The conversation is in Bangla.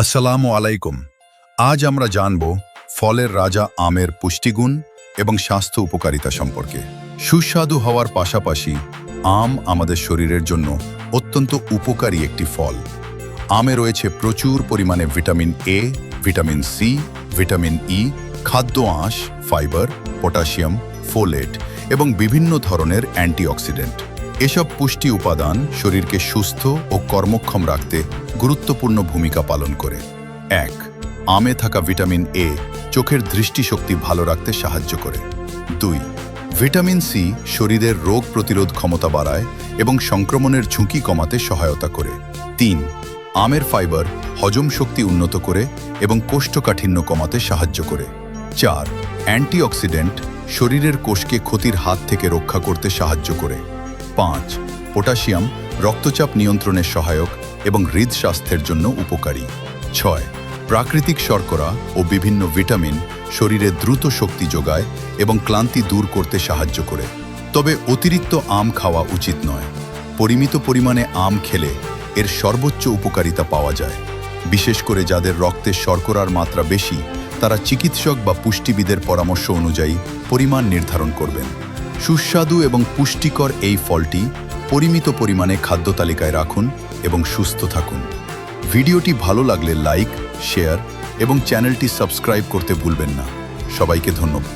আসসালামু আলাইকুম। আজ আমরা জানব ফলের রাজা আমের পুষ্টিগুণ এবং স্বাস্থ্য উপকারিতা সম্পর্কে। সুস্বাদু হওয়ার পাশাপাশি আম আমাদের শরীরের জন্য অত্যন্ত উপকারী একটি ফল। আমে রয়েছে প্রচুর পরিমাণে vitamin A, vitamin C, vitamin E, খাদ্য আঁশ, ফাইবার, পটাশিয়াম, ফোলেট এবং বিভিন্ন ধরনের অ্যান্টিঅক্সিডেন্ট। এসব পুষ্টি উপাদান শরীরকে সুস্থ ও কর্মক্ষম রাখতে গুরুত্বপূর্ণ ভূমিকা পালন করে। ১. আমে থাকা ভিটামিন এ চোখের দৃষ্টিশক্তি ভালো রাখতে সাহায্য করে। ২. ভিটামিন সি শরীরের রোগ প্রতিরোধ ক্ষমতা বাড়ায় এবং সংক্রমণের ঝুঁকি কমাতে সহায়তা করে। ৩. আমের ফাইবার হজম শক্তি উন্নত করে এবং কোষ্ঠকাঠিন্য কমাতে সাহায্য করে। ৪. অ্যান্টিঅক্সিডেন্ট শরীরের কোষকে ক্ষতির হাত থেকে রক্ষা করতে সাহায্য করে। ৫. পটাশিয়াম রক্তচাপ নিয়ন্ত্রণে সহায়ক এবং হৃদস্বাস্থ্যের জন্য উপকারী। ৬. প্রাকৃতিক শর্করা ও বিভিন্ন ভিটামিন শরীরে দ্রুত শক্তি যোগায় এবং ক্লান্তি দূর করতে সাহায্য করে। তবে অতিরিক্ত আম খাওয়া উচিত নয়। পরিমিত পরিমাণে আম খেলে এর সর্বোচ্চ উপকারিতা পাওয়া যায়। বিশেষ করে যাদের রক্তে শর্করার মাত্রা বেশি, তারা চিকিৎসক বা পুষ্টিবিদের পরামর্শ অনুযায়ী পরিমাণ নির্ধারণ করবেন। সুস্বাদু এবং পুষ্টিকর এই ফলটি পরিমিত পরিমাণে খাদ্য তালিকায় রাখুন এবং সুস্থ থাকুন। ভিডিওটি ভালো লাগলে লাইক, শেয়ার এবং চ্যানেলটি সাবস্ক্রাইব করতে ভুলবেন না। সবাইকে ধন্যবাদ।